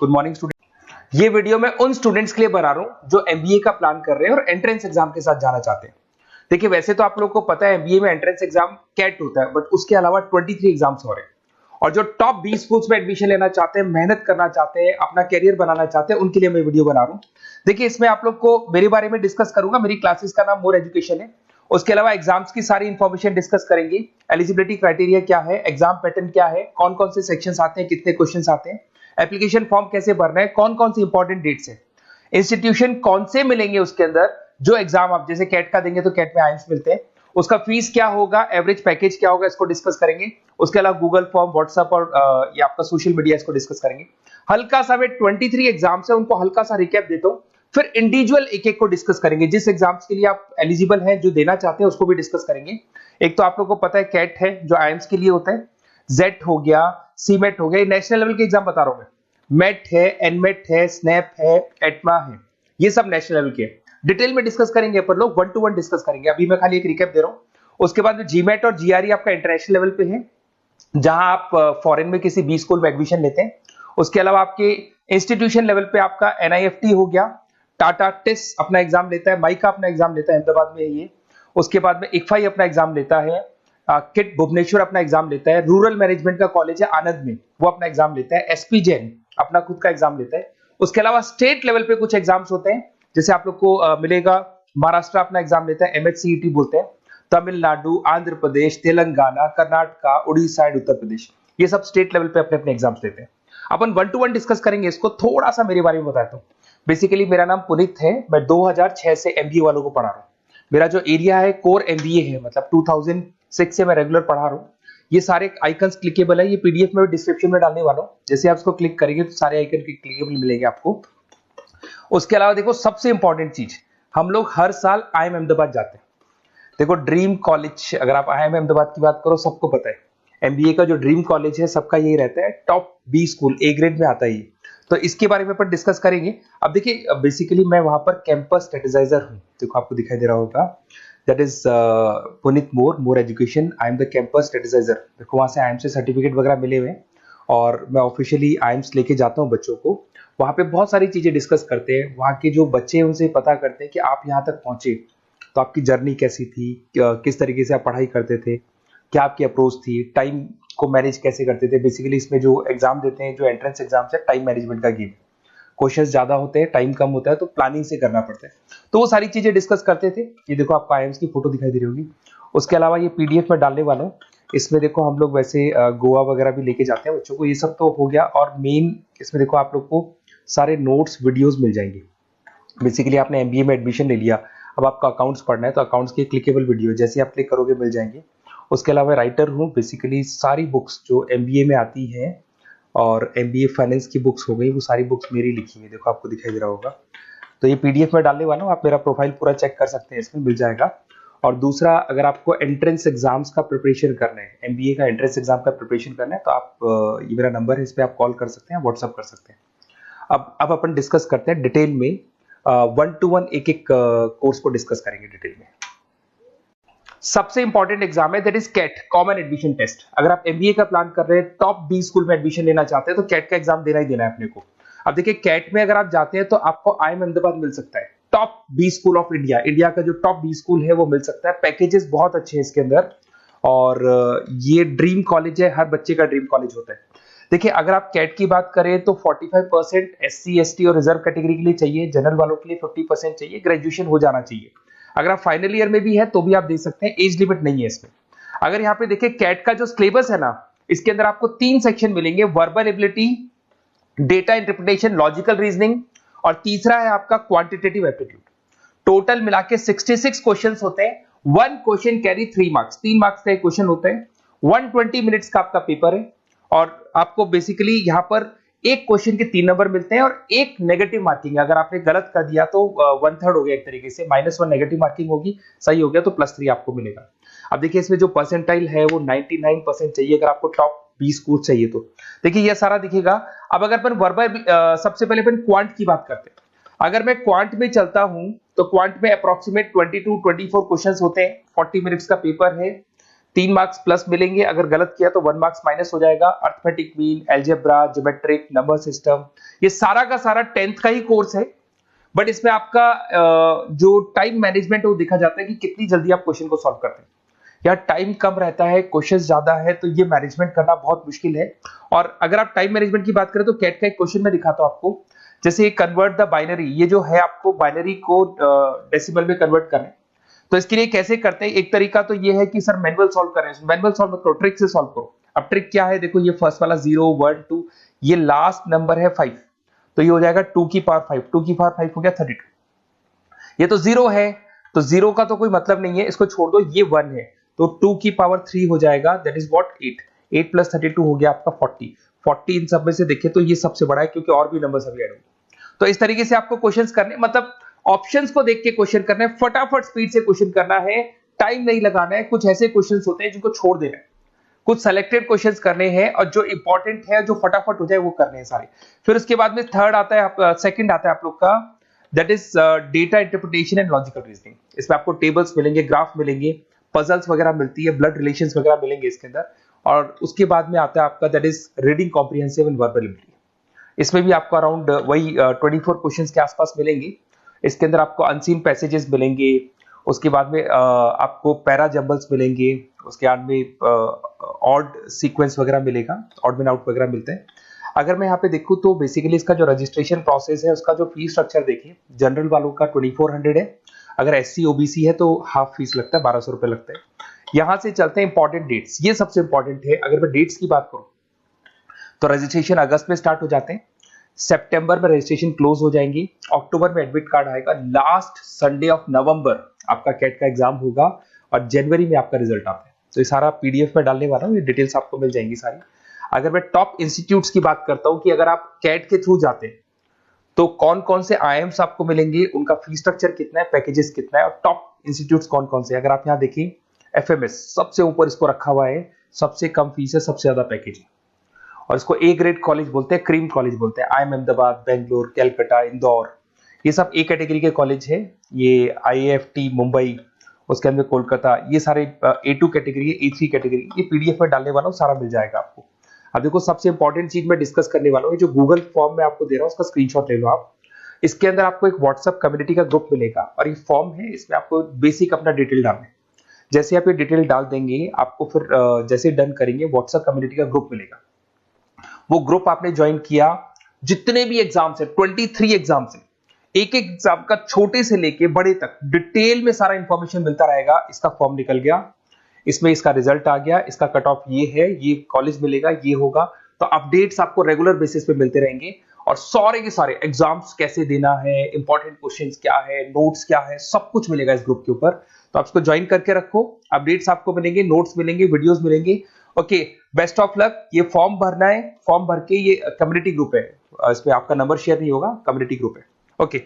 Good morning student. ये video मैं उन स्टूडेंट्स के लिए बना रहा हूं जो एमबीए का प्लान कर रहे हैं और एंट्रेंस एग्जाम के साथ जाना चाहते हैं। देखिए वैसे तो आप लोगों को पता है एमबीए में एंट्रेंस एग्जाम कैट होता है, बट उसके अलावा 23 एग्जाम्स हो रहे हैं और जो टॉप 20 स्कूल्स में एडमिशन लेना चाहते हैं, मेहनत करना चाहते हैं, अपना कैरियर बनाना चाहते हैं, उनके लिए मैं वीडियो बना रहा हूं। देखिए इसमें आप लोग को मेरे बारे में डिस्कस करूंगा। मेरी क्लासेस का नाम मोर एजुकेशन है। उसके अलावा एग्जाम्स की सारी इंफॉर्मेशन डिस्कस करेंगे। एलिजिबिलिटी क्राइटेरिया क्या है, एग्जाम पैटर्न क्या है, कौन कौन से सेक्शंस आते हैं, कितने क्वेश्चंस आते हैं, एप्लीकेशन फॉर्म कैसे भरना है, कौन कौन सी इंपॉर्टेंट डेट्स है, इंस्टीट्यूशन कौन से मिलेंगे उसके अंदर, जो एग्जाम आप जैसे कैट का देंगे तो कैट में आईएम्स मिलते हैं, उसका फीस क्या होगा, एवरेज पैकेज क्या होगा, इसको डिस्कस करेंगे। उसके अलावा गूगल फॉर्म, व्हाट्सएप और ये आपका सोशल मीडिया, इसको डिस्कस करेंगे। हल्का सा वे 23 एग्जाम्स है उनको हल्का सा रिकैप देता हूं, फिर इंडिविजुअल एक एक को डिस्कस करेंगे। जिस एग्जाम्स के लिए आप एलिजिबल हैं, जो देना चाहते हैं, उसको भी डिस्कस करेंगे। एक तो आप लोगों को पता है कैट है जो आईएम्स के लिए होता है, जेट हो गया, सीमेट हो गया, नेशनल लेवल के एग्जाम बता रहा हूं मैं। मेट है, एनमेट है, स्नैप है, एटमा है, ये सब नेशनल लेवल के। डिटेल में डिस्कस करेंगे अपन लोग, 1 to 1 डिस्कस करेंगे। अभी मैं खाली एक रिकैप दे रहा हूं। उसके बाद जीमेट और जीआरई आपका इंटरनेशनल लेवल पे है, जहां आप फॉरेन में किसी बी स्कूल में एडमिशन लेते हैं। उसके अलावा आपके इंस्टीट्यूशन लेवल पे आपका एनआईएफटी हो गया, टाटा टिस अपना एग्जाम लेता है, माइका अपना एग्जाम लेता है, अहमदाबाद में है ये। उसके बाद में इक्फाई अपना एग्जाम लेता है, किट भुवनेश्वर अपना एग्जाम लेता है, रूरल मैनेजमेंट का कॉलेज है आनंद में, वो अपना एग्जाम लेता है, एसपी जैन अपना खुद का एग्जाम लेता है। उसके अलावा स्टेट लेवल पे कुछ एग्जाम्स होते हैं, जैसे आप लोग को मिलेगा महाराष्ट्र अपना एग्जाम लेता है, एमएचसीईटी बोलते हैं, तमिलनाडु, आंध्र प्रदेश, तेलंगाना, कर्नाटका, उड़ीसा एंड उत्तर प्रदेश, ये सब स्टेट लेवल पे अपने अपने एग्जाम्स लेते हैं। अपन 1 to 1 डिस्कस करेंगे इसको। थोड़ा सा मेरे बारे में बताता हूँ। बेसिकली मेरा नाम पुनीत है, मैं 2006 से एमबीए वालों को पढ़ा रहा हूँ। मेरा जो एरिया है कोर एमबीए है, मतलब 2006 से मैं रेगुलर पढ़ा रहा हूँ। ये सारे आइकन्स क्लिकेबल है, ये पीडीएफ में डिस्क्रिप्शन में डालने वाला हूँ। जैसे आप इसको क्लिक करेंगे तो सारे आइकन क्लिकेबल मिलेंगे आपको। उसके अलावा देखो सबसे इंपॉर्टेंट चीज, हम लोग हर साल आईएम अहमदाबाद जाते हैं। देखो ड्रीम कॉलेज, अगर आप आईएम अहमदाबाद की बात करो, सबको पता है एमबीए का जो ड्रीम कॉलेज है सबका यही रहता है, top B school, A grade में आता है ये। तो इसके बारे में अपन डिस्कस करेंगे। अब देखिए बेसिकली मैं वहां पर कैंपस स्ट्रेटेजाइजर हूँ, देखो आपको दिखाई दे रहा होगा, that is Puneet more education, I am the campus strategizer. देखो वहां से आईएम से सर्टिफिकेट वगैरह मिले हुए हैं और मैं ऑफिशियली आईएम्स लेके जाता हूँ बच्चों को। वहां पे बहुत सारी चीजें डिस्कस करते हैं, वहां के जो बच्चे हैं उनसे पता करते हैं कि आप यहाँ तक पहुंचे तो आपकी जर्नी कैसी थी, किस तरीके से आप पढ़ाई करते थे, क्या आपकी अप्रोच थी, टाइम को मैनेज कैसे करते थे। बेसिकली इसमें जो एग्जाम देते हैं, जो एंट्रेंस एग्जाम्स है, टाइम मैनेजमेंट का गेम, क्वेश्चंस ज्यादा होते हैं, टाइम कम होता है, तो प्लानिंग से करना पड़ता है। तो वो सारी चीजें डिस्कस करते थे। ये देखो आपको आईएम्स की फोटो दिखाई दे रही होगी। उसके अलावा ये पीडीएफ में डालने वाला हूँ। इसमें देखो हम लोग वैसे गोवा वगैरह भी लेके जाते हैं बच्चों को, ये सब तो हो गया। और मेन इसमें देखो आप लोग को सारे नोट्स वीडियोज मिल जाएंगे। बेसिकली आपने एमबीए में एडमिशन ले लिया, अब आपका अकाउंट्स पढ़ना है तो अकाउंट्स की क्लिकेबल वीडियो जैसे आप क्लिक करोगे मिल जाएंगे। उसके अलावा राइटर हूँ, बेसिकली सारी बुक्स जो एमबीए में आती हैं और एमबीए फाइनेंस की बुक्स हो गई, वो सारी बुक्स मेरी लिखी हुई, देखो आपको दिखाई दे रहा होगा। तो ये पीडीएफ में डालने वाला हूँ, आप मेरा प्रोफाइल पूरा चेक कर सकते हैं, इसमें मिल जाएगा। और दूसरा, अगर आपको एंट्रेंस एग्जाम्स का प्रिपरेशन करना है, एमबीए का एंट्रेंस एग्जाम का प्रिपरेशन करना है, तो आप ये मेरा नंबर है, इस पर आप कॉल कर सकते हैं, व्हाट्सअप कर सकते हैं। अब अपन डिस्कस करते हैं डिटेल में, 1 to 1 एक एक कोर्स को डिस्कस करेंगे डिटेल में। सबसे इंपॉर्टेंट एग्जाम है that is CAT, common admission test. अगर आप एमबीए का प्लान कर रहे हैं, टॉप बी स्कूल में एडमिशन लेना चाहते हैं, तो कैट का एग्जाम देना ही देना है अपने को। अब देखिए कैट में अगर आप जाते हैं तो आपको आईएम अहमदाबाद मिल सकता है, top B school of India, India का जो टॉप बी स्कूल है वो मिल सकता है। पैकेजेस बहुत अच्छे हैं इसके अंदर और ये ड्रीम कॉलेज है, हर बच्चे का ड्रीम कॉलेज होता है। देखिए अगर आप कैट की बात करें तो 45% एससी एसटी और रिजर्व कैटेगरी के लिए चाहिए, जनरल वालों के लिए 50% चाहिए, ग्रेजुएशन हो जाना चाहिए। अगर आप फाइनल ईयर में भी है तो भी आप दे सकते हैं, एज लिमिट नहीं है इसमें। अगर यहाँ पे देखिए कैट का जो सिलेबस है ना, इसके अंदर आपको 3 सेक्शन मिलेंगे, verbal ability, data interpretation, logical reasoning, और तीसरा है आपका क्वांटिटेटिव एप्टीट्यूड। टोटल मिला के 66 क्वेश्चंस होते हैं। 1 क्वेश्चन कैरी 3 मार्क्स, 3 मार्क्स का एक क्वेश्चन होता है। 120 मिनट्स का आपका पेपर है और आपको बेसिकली यहाँ पर एक क्वेश्चन के 3 नंबर मिलते हैं और एक नेगेटिव मार्किंग है। अगर आपने गलत कर दिया तो 1/3 हो गया एक तरीके से, -1 नेगेटिव मार्किंग होगी, सही हो गया तो +3 आपको मिलेगा। अब देखिए इसमें जो परसेंटाइल है वो 99% चाहिए अगर आपको टॉप 20 स्कोर चाहिए तो। देखिए ये सारा दिखेगा। अब अगर अपन वर्बल, सबसे पहले अपन क्वांट की बात करते हैं। अगर मैं क्वांट में चलता हूं तो क्वांट में अप्रोक्सीमेट 22-24 क्वेश्चंस होते हैं, 40 मिनट्स का पेपर है, 3 मार्क्स प्लस मिलेंगे, अगर गलत किया तो 1 मार्क्स माइनस हो जाएगा। Arithmetic mean, algebra, geometric, number system, ये सारा का सारा 10th का ही कोर्स है, बट इसमें आपका जो टाइम मैनेजमेंट है वो देखा जाता है कि कितनी जल्दी आप क्वेश्चन को सॉल्व करते हैं। या टाइम कम रहता है, क्वेश्चन ज्यादा है, तो ये मैनेजमेंट करना बहुत मुश्किल है। और अगर आप टाइम मैनेजमेंट की बात करें तो कैट का एक क्वेश्चन मैं दिखाता हूं आपको, जैसे कन्वर्ट द बाइनरी, ये जो है आपको बाइनरी को डेसिमल में कन्वर्ट करना है। तो इसके लिए कैसे करते हैं, एक तरीका तो ये है कि सर मैनुअल सॉल्व करें, मैनुअल सॉल्व मत करो, ट्रिक से सॉल्व करो। अब ट्रिक क्या है, देखो ये फर्स्ट वाला 0 1 2, ये लास्ट नंबर है 5, तो ये हो जाएगा 2 की पावर 5, 2 की पावर 5 हो गया 32। ये तो 0 है, तो 0 का तो कोई मतलब नहीं है, इसको छोड़ दो, ये 1 है, तो 2 की पावर 3 हो जाएगा, दैट इज व्हाट 8, 8 प्लस 32 हो गया आपका 40। 40 इन सब में से देखिए तो ये सबसे बड़ा है, क्योंकि और भी नंबर सभी ऐड होंगे। तो इस तरीके से आपको क्वेश्चंस करने, मतलब ऑप्शंस को देख के क्वेश्चन करना है, फटाफट स्पीड से क्वेश्चन करना है, टाइम नहीं लगाना है। कुछ ऐसे क्वेश्चंस होते हैं जिनको छोड़ देना है, कुछ सेलेक्टेड क्वेश्चंस करने हैं, और जो इंपॉर्टेंट है, जो फटाफट हो जाए वो करने हैं सारे। फिर उसके बाद में थर्ड आता है, सेकंड आता है आप लोग का, that is data interpretation and logical reasoning. इसमें आपको टेबल्स मिलेंगे, ग्राफ मिलेंगे, पजल्स वगैरह मिलती है, ब्लड रिलेशंस वगैरह मिलेंगे इसके अंदर। और उसके बाद में आता है आपका that is reading comprehensive and verbal ability. इसमें भी आपको अराउंड वही 24 क्वेश्चंस के आसपास मिलेंगे। इसके अंदर आपको अनसीन पैसेजेस मिलेंगे, उसके बाद में आपको पैरा जंबल्स मिलेंगे, उसके बाद में ऑड सीक्वेंस वगैरह मिलेगा, ऑड में आउट वगैरह मिलते हैं। अगर मैं यहाँ पे देखूं तो बेसिकली इसका जो रजिस्ट्रेशन प्रोसेस है, उसका जो फीस स्ट्रक्चर देखिए, जनरल वालों का 2400 है, अगर एससी ओबीसी है तो हाफ फीस लगता है, 1200 रुपए लगता है। यहां से चलते हैं इंपॉर्टेंट डेट्स, ये सबसे इंपॉर्टेंट है। अगर मैं डेट्स की बात करूं तो रजिस्ट्रेशन अगस्त में स्टार्ट हो जाते हैं, सितंबर में रजिस्ट्रेशन क्लोज हो जाएंगी, अक्टूबर में एडमिट कार्ड आएगा, लास्ट संडे ऑफ नवंबर आपका कैट का एग्जाम होगा, और जनवरी में आपका रिजल्ट आता है। तो ये सारा पीडीएफ में डालने वाला हूँ, ये डिटेल्स आपको मिल जाएंगी सारी। अगर मैं टॉप इंस्टीट्यूट्स की बात करता हूँ कि अगर आप कैट के थ्रू जाते हैं तो कौन कौन से आईएम्स आपको मिलेंगे, उनका फीस स्ट्रक्चर कितना है, पैकेजेस कितना है, और टॉप इंस्टीट्यूट्स कौन कौन से। अगर आप यहाँ देखिए एफएमएस सबसे ऊपर इसको रखा हुआ है, सबसे कम फीस है, सबसे ज्यादा पैकेज है, और इसको ए ग्रेड कॉलेज बोलते हैं, क्रीम कॉलेज बोलते हैं। IIM अहमदाबाद, बेंगलोर, कैलकाटा, इंदौर, ये सब ए कैटेगरी के कॉलेज है। ये IIFT मुंबई, उसके अंदर कोलकाता, ये सारे A2 कैटेगरी है, A3 कैटेगरी। ये पीडीएफ में डालने वाला हूँ, सारा मिल जाएगा आपको। अब देखो सबसे इंपॉर्टेंट चीज मैं डिस्कस करने वाला हूँ, जो गूगल फॉर्म में आपको दे रहा हूँ उसका स्क्रीनशॉट ले लो आप। इसके अंदर आपको एक व्हाट्सएप कम्युनिटी का ग्रुप मिलेगा, और ये फॉर्म है, इसमें आपको बेसिक अपना डिटेल डालना है। जैसे आप ये डिटेल डाल देंगे, आपको फिर जैसे डन करेंगे, व्हाट्सएप कम्युनिटी का ग्रुप मिलेगा। वो ग्रुप आपने ज्वाइन किया, जितने भी एग्जाम्स है, 23 एग्जाम्स है, एक एक एग्जाम का छोटे से लेके बड़े तक डिटेल में सारा इंफॉर्मेशन मिलता रहेगा। इसका फॉर्म निकल गया, इसमें इसका रिजल्ट आ गया, इसका कट ऑफ ये है, ये कॉलेज मिलेगा, ये होगा। तो अपडेट्स आपको रेगुलर बेसिस पे मिलते रहेंगे, और सारे के सारे एग्जाम्स कैसे देना है, इंपॉर्टेंट क्वेश्चंस क्या है, नोट्स क्या है, सब कुछ मिलेगा इस ग्रुप के ऊपर। तो आप इसको ज्वाइन करके रखो, अपडेट्स आपको मिलेंगे, नोट्स मिलेंगे, वीडियोस मिलेंगे। Okay, best of luck. ये फॉर्म भरना है, फॉर्म भर के, ये कम्युनिटी ग्रुप है, इस पे आपका नंबर शेयर नहीं होगा, कम्युनिटी ग्रुप है। ओके।